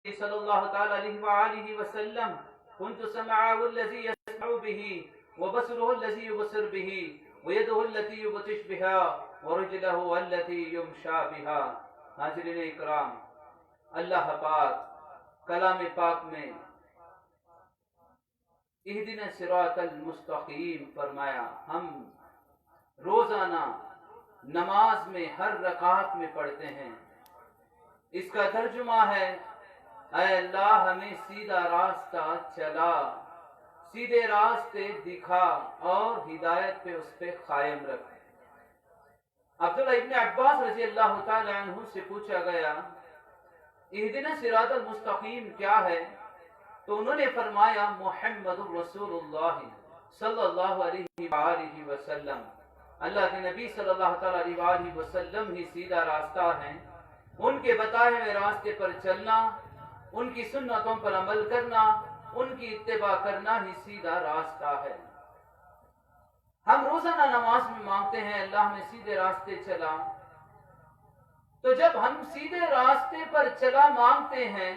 صلی اللہ تعالی علیہ وآلہ وسلم كنت سمعه الذي يسمع به وبصره الذي يبصر به ويده التي يبطش بها ورجله التي يمشى بها. حاضرین اکرام، اللہ پاک کلام پاک میں اہدنا الصراط المستقیم فرمایا ہم روزانہ نماز میں ہر رکعت میں پڑھتے ہیں. اس کا ترجمہ ہے اے اللہ ہمیں سیدھا راستہ چلا، سیدھے راستے دکھا اور ہدایت پہ اس پہ قائم رکھ. عبداللہ ابن عباس رضی اللہ تعالی عنہ سے پوچھا گیا اہدنا الصراط المستقیم کیا ہے؟ تو انہوں نے فرمایا محمد رسول اللہ صلی اللہ علیہ وآلہ وسلم، اللہ کے نبی صلی اللہ تعالی علیہ وآلہ وسلم ہی سیدھا راستہ ہیں. ان کے بتائے ہوئے راستے پر چلنا، ان کی سنتوں پر عمل کرنا، ان کی اتباع کرنا ہی سیدھا راستہ ہے. ہم روزانہ نماز میں مانگتے ہیں اللہ ہمیں سیدھے راستے چلا. تو جب ہم سیدھے راستے پر چلا مانگتے ہیں،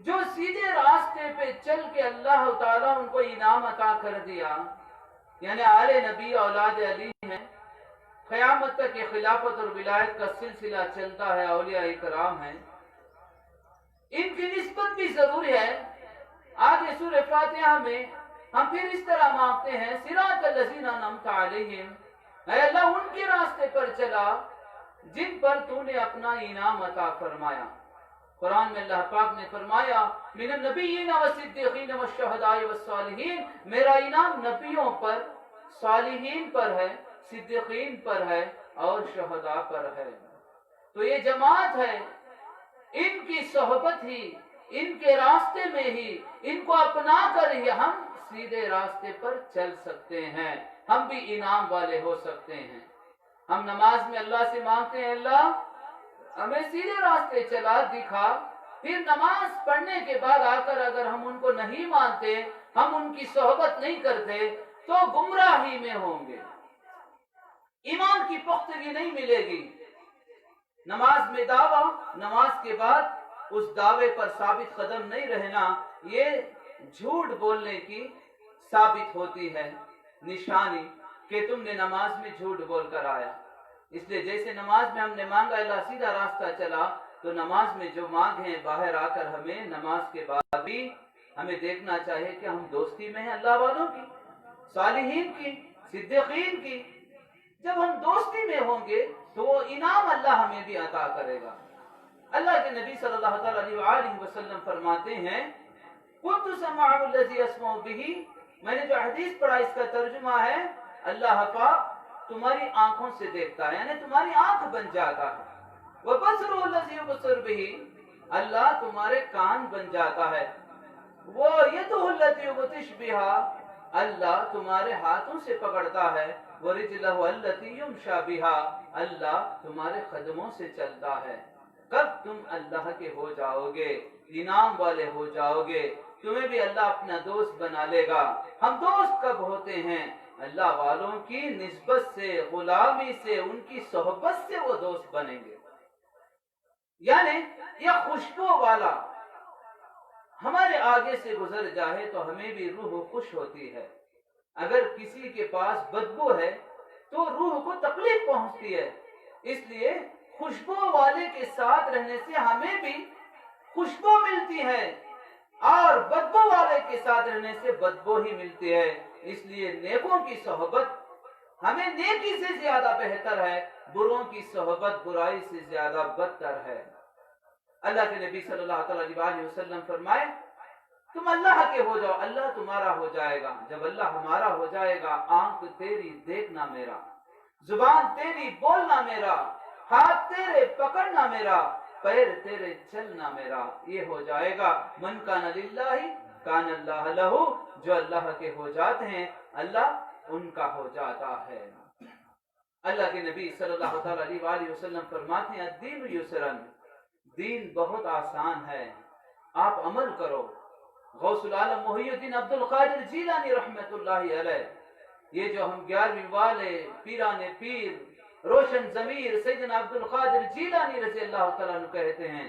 جو سیدھے راستے پہ چل کے اللہ تعالیٰ ان کو انعام عطا کر دیا، یعنی آل نبی اولاد علی ہیں، قیامت تک یہ خلافت اور ولایت کا سلسلہ چلتا ہے، اولیاء کرام ہیں، ان کی نسبت بھی ضروری ہے. آگے سورہ فاتحہ میں ہم پھر اس طرح مانگتے ہیں صراط الذین انعمت علیہم، اے اللہ ان کے راستے پر چلا جن پر تو نے اپنا انعام عطا فرمایا. قرآن میں اللہ پاک نے فرمایا من النبیین والصدیقین والشہداء والصالحین، میرا انعام نبیوں پر، صالحین پر ہے، صدیقین پر ہے اور شہداء پر ہے. تو یہ جماعت ہے، ان کی صحبت ہی، ان کے راستے میں ہی، ان کو اپنا کر ہی ہم سیدھے راستے پر چل سکتے ہیں، ہم بھی انعام والے ہو سکتے ہیں. ہم نماز میں اللہ سے مانگتے ہیں اللہ ہمیں سیدھے راستے چلا دکھا، پھر نماز پڑھنے کے بعد آ کر اگر ہم ان کو نہیں مانتے، ہم ان کی صحبت نہیں کرتے تو گمراہی میں ہوں گے، ایمان کی پختگی نہیں ملے گی. نماز میں دعویٰ، نماز کے بعد اس دعوے پر ثابت قدم نہیں رہنا، یہ جھوٹ بولنے کی ثابت ہوتی ہے نشانی کہ تم نے نماز میں جھوٹ بول کر آیا. اس لیے جیسے نماز میں ہم نے مانگا اللہ سیدھا راستہ چلا، تو نماز میں جو مانگیں باہر آ کر ہمیں نماز کے بعد بھی ہمیں دیکھنا چاہیے کہ ہم دوستی میں ہیں اللہ والوں کی، صالحین کی، صدیقین کی. جب ہم دوستی میں ہوں گے تو وہ انعام اللہ ہمیں بھی عطا کرے گا. اللہ کے نبی صلی اللہ تعالی علیہ وآلہ وسلم فرماتے ہیں كنت سمعه الذي يسمع به، میں نے جو حدیث پڑھا اس کا ترجمہ ہے اللہ پاک تمہاری آنکھوں سے دیکھتا ہے، یعنی تمہاری آنکھ بن جاتا ہے. وَبَصْرُهُ الَّذِي يُبْصِرُ بِهِ، اللہ تمہارے کان بن جاتا ہے. وَيَدُهُ الَّتِي يُبْطِشُ بِهَا، اللہ تمہارے ہاتھوں سے پکڑتا ہے. وَرِجْلُهُ الَّتِي يُمْشَى بِهَا، اللہ تمہارے قدموں سے چلتا ہے. کب تم اللہ کے ہو جاؤ گے، انعام والے ہو جاؤ گے، تمہیں بھی اللہ اپنا دوست بنا لے گا. ہم دوست کب ہوتے ہیں؟ اللہ والوں کی نسبت سے، غلامی سے، ان کی صحبت سے وہ دوست بنیں گے. یعنی یہ خوشبو والا ہمارے آگے سے گزر جائے تو ہمیں بھی روح خوش ہوتی ہے. اگر کسی کے پاس بدبو ہے تو روح کو تکلیف پہنچتی ہے. اس لیے خوشبو والے کے ساتھ رہنے سے ہمیں بھی خوشبو ملتی ہے اور بدبو والے کے ساتھ رہنے سے بدبو ہی ملتی ہے. اس لیے نیکوں کی صحبت ہمیں نیکی سے زیادہ بہتر ہے، بروں کی صحبت برائی سے زیادہ بدتر ہے. اللہ کے نبی صلی اللہ علیہ وآلہ وسلم فرمائے تم اللہ کے ہو جاؤ اللہ تمہارا ہو جائے گا. جب اللہ ہمارا ہو جائے گا، آنکھ تیری دیکھنا میرا، زبان تیری بولنا میرا، ہاتھ تیرے پکڑنا میرا، پیر تیرے چلنا میرا، یہ ہو جائے گا. من کان للہ کان اللہ لہ، جو اللہ کے ہو جاتے ہیں اللہ ان کا ہو جاتا ہے. اللہ کے نبی صلی اللہ تعالی علیہ وآلہ وسلم فرماتے ہیں الدین یسرن، دین بہت آسان ہے، آپ عمل کرو. غوث العالم محی الدین عبد القادر جیلانی رحمت اللہ علیہ، یہ جو ہم 11ویں والے پیران پیر روشن ضمیر سیدنا عبد القادر جیلانی رضی اللہ تعالیٰ عنہ کہتے ہیں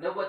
90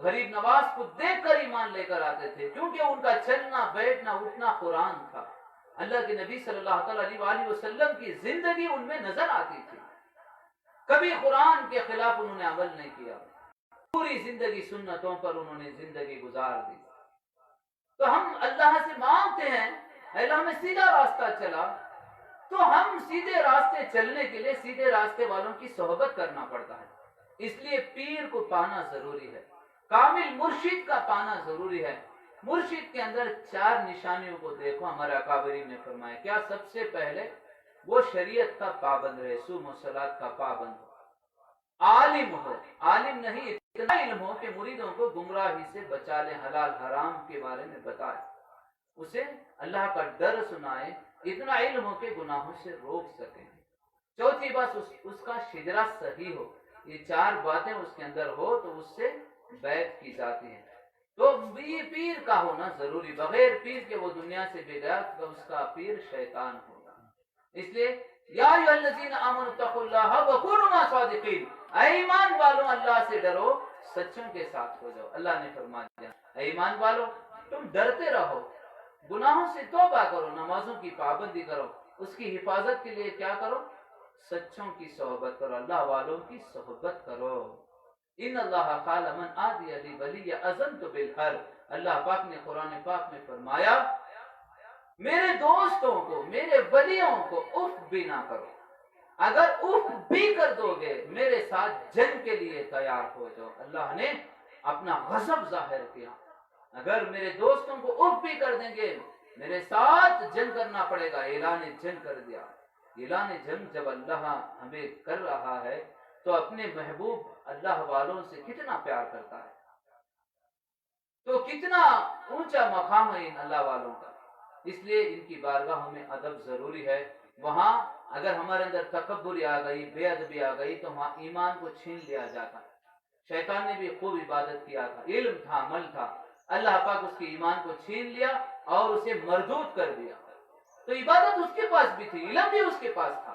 غریب نواز کو دیکھ کر ایمان لے کر آتے تھے، کیونکہ ان کا چلنا بیٹھنا اٹھنا قرآن تھا. اللہ کے نبی صلی اللہ تعالی علیہ وسلم کی زندگی ان میں نظر آتی تھی. کبھی قرآن کے خلاف انہوں نے عمل نہیں کیا، پوری زندگی سنتوں پر انہوں نے زندگی گزار دی. تو ہم اللہ سے مانگتے ہیں اے اللہ ہمیں سیدھا راستہ چلا. تو ہم سیدھے راستے چلنے کے لیے سیدھے راستے والوں کی صحبت کرنا پڑتا ہے. اس لیے پیر کو پانا ضروری ہے، کامل مرشد کا پانا ضروری ہے. مرشد کے اندر 4 نشانیوں کو دیکھو. ہمارے اکابرین نے فرمایا کیا؟ سب سے پہلے وہ شریعت کا پابند رہے، صوم و صلات کا پابند ہو، عالم ہو. عالم نہیں، اتنا علم ہو کہ مریدوں کو گمراہی سے بچا لے، حلال حرام کے بارے میں بتائے، اسے اللہ کا ڈر سنائے، اتنا علم ہو کہ گناہوں سے روک سکیں. چوتھی بات اس کا شجرہ صحیح ہو. یہ 4 باتیں اس کے اندر ہو تو اس سے بیعت کی جاتی ہیں. تو یہ پیر کا ہونا ضروری. بغیر پیر کے وہ دنیا سے بے گیا تو اس کا پیر شیطان ہوگا. اس لیے یا ایھا الذین آمنوا اتقوا اللہ وکونوا مع الصادقین، اے ایمان والو اللہ سے ڈرو، سچوں کے ساتھ ہو جاؤ. اللہ نے فرما دیا اے ایمان والو تم ڈرتے رہو، گناہوں سے توبہ کرو، نمازوں کی پابندی کرو، اس کی حفاظت کے لیے کیا کرو؟ سچوں کی صحبت کرو، اللہ والوں کی صحبت کرو. ان اللہ قال من عادی لی ولی اذنت بالحرب. اللہ پاک نے قرآن پاک میں فرمایا میرے دوستوں کو، میرے ولیوں کو اف بھی نہ کرو. اگر اف بھی کر دو گے میرے ساتھ جنگ کے لیے تیار ہو جاؤ. اللہ نے اپنا غضب ظاہر کیا. اگر میرے دوستوں کو اف بھی کر دیں گے میرے ساتھ جنگ کرنا پڑے گا. اعلان جنگ کر دیا. اعلان جنگ جب اللہ ہمیں کر رہا ہے تو اپنے محبوب اللہ والوں سے کتنا پیار کرتا ہے، تو کتنا اونچا مقام ہے ان اللہ والوں کا. اس لیے ان کی بارگاہوں میں ادب ضروری ہے. وہاں اگر ہمارے اندر تکبری آ گئی، بے ادبی آ گئی تو وہاں ایمان کو چھین لیا جاتا. شیطان نے بھی خوب عبادت کیا تھا، علم تھا، عمل تھا، اللہ پاک اس کی ایمان کو چھین لیا اور اسے مردود کر دیا. تو عبادت اس کے پاس بھی تھی، علم بھی اس کے پاس تھا،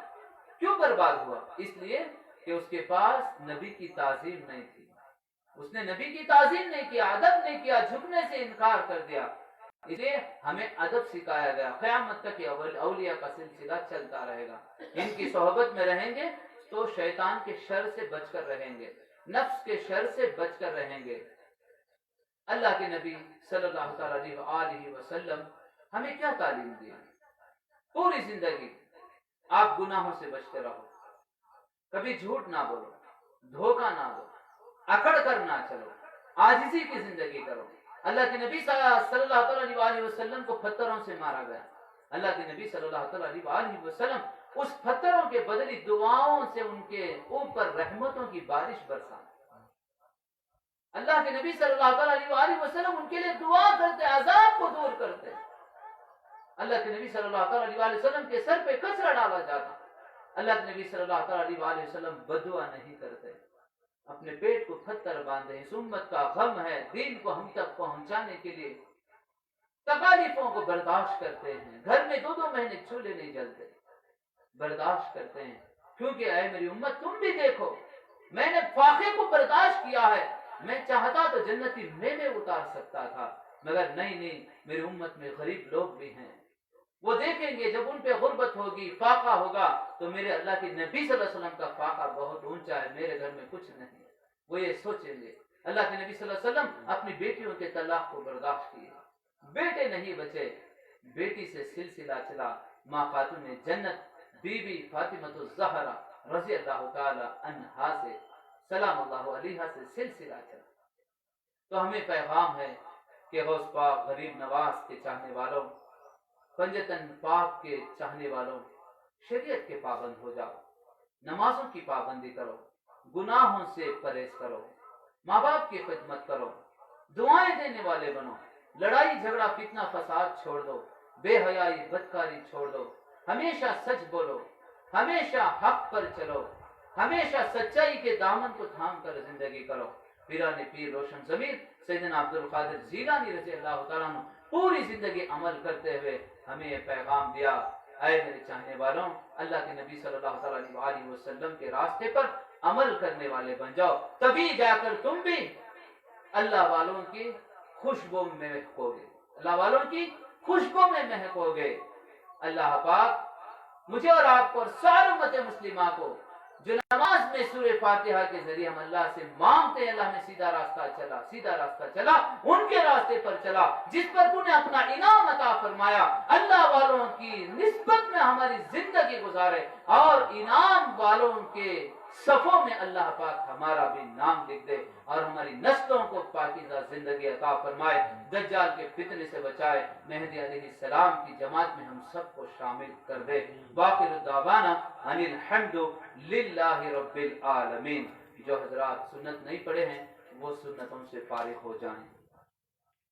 کیوں برباد ہوا؟ اس لیے کہ اس کے پاس نبی کی تعظیم نہیں تھی. اس نے نبی کی تعظیم نہیں کیا، ادب نہیں کیا، جھکنے سے انکار کر دیا. اس لیے ہمیں ادب سکھایا گیا. قیامت تک یہ اولیاء کا سلسلہ چلتا رہے گا. ان کی صحبت میں رہیں گے تو شیطان کے شر سے بچ کر رہیں گے، نفس کے شر سے بچ کر رہیں گے. اللہ کے نبی صلی اللہ تعالی علیہ وسلم ہمیں کیا تعلیم دی؟ پوری زندگی آپ گناہوں سے بچتے رہو، کبھی جھوٹ نہ بولو، دھوکہ نہ دو، اکڑ کر نہ چلو، عاجزی کی زندگی کرو. اللہ کے نبی صلی اللہ علیہ وسلم کو پتھروں سے مارا گیا. اللہ کے نبی صلی اللہ علیہ وسلم اس پتھروں کے بدلی دعاؤں سے ان کے اوپر رحمتوں کی بارش برسا. اللہ کے نبی صلی اللہ علیہ وسلم ان کے لیے دعا کرتے، عذاب کو دور کرتے. اللہ کے نبی صلی اللہ علیہ وسلم کے سر پہ کچرا ڈالا جاتا. اللہ کے نبی صلی اللہ علیہ وسلم بددعا نہیں کرتے، اپنے پیٹ کو پتھر باندھے. اس امت کا غم ہے، دین کو ہم تک پہنچانے کے لیے تکالیفوں کو برداشت کرتے ہیں. گھر میں 2 مہینے چولہے نہیں جلتے، برداشت کرتے ہیں. کیونکہ اے میری امت تم بھی دیکھو، میں نے فاقے کو برداشت کیا ہے. میں چاہتا تو جنتی میوے اتار سکتا تھا، مگر نہیں، میری امت میں غریب لوگ بھی ہیں. وہ دیکھیں گے جب ان پہ غربت ہوگی، فاقہ ہوگا، تو میرے اللہ کے نبی صلی اللہ علیہ وسلم کا فاقہ بہت اونچا ہے، میرے گھر میں کچھ نہیں. وہ یہ سوچیں گے. اللہ کے نبی صلی اللہ علیہ وسلم اپنی بیٹیوں کے طلاق کو برداشت کیے، بیٹے نہیں بچے، بیٹی سے سلسلہ چلا. ماں خاتون جنت بی بی فاطمہ الزہرا رضی اللہ تعالی عنہا سے سلام اللہ علیہ سے سلسلہ چلا. تو ہمیں پیغام ہے کہ غوث پاک غریب نواز کے چاہنے والوں، پنجتن پاک کے چاہنے والوں، شریعت کے پابند ہو جاؤ، نمازوں کی پابندی کرو، گناہوں سے پرہیز کرو، ماں باپ کی خدمت کرو، دعائیں دینے والے بنو، لڑائی جھگڑا فتنہ فساد چھوڑ دو، بے حیائی بدکاری چھوڑ دو، ہمیشہ سچ بولو، ہمیشہ حق پر چلو، ہمیشہ سچائی کے دامن کو تھام کر زندگی کرو. پیران پیر روشن ضمیر سیدنا عبد القادر جیلانی رضی اللہ تعالیٰ عنہ پوری زندگی عمل کرتے ہوئے ہمیں یہ پیغام دیا، اے میرے چاہنے والوں، اللہ کے نبی صلی اللہ علیہ وسلم کے راستے پر عمل کرنے والے بن جاؤ، تبھی جا کر تم بھی اللہ والوں کی خوشبو میں مہکو گے، اللہ والوں کی خوشبو میں مہکو گے۔ اللہ پاک مجھے اور آپ کو اور ساری امت مسلمہ کو جو نماز میں سورہ فاتحہ کے ذریعے ہم اللہ سے مانگتے ہیں، اللہ میں سیدھا راستہ چلا، سیدھا راستہ چلا، ان کے راستے پر چلا جس پر تو نے اپنا انعام عطا فرمایا، اللہ والوں کی نسبت میں ہماری زندگی گزارے اور انعام والوں کے صفوں میں اللہ پاک ہمارا بھی نام لکھ دے اور ہماری نسلوں کو پاکیزہ زندگی عطا فرمائے، دجال کے فتنے سے بچائے، مہدی علیہ السلام کی جماعت میں ہم سب کو شامل کر دے۔ باقر دعوانا ان الحمد للہ رب العالمین۔ جو حضرات سنت نہیں پڑھے ہیں وہ سنتوں سے فارغ ہو جائیں۔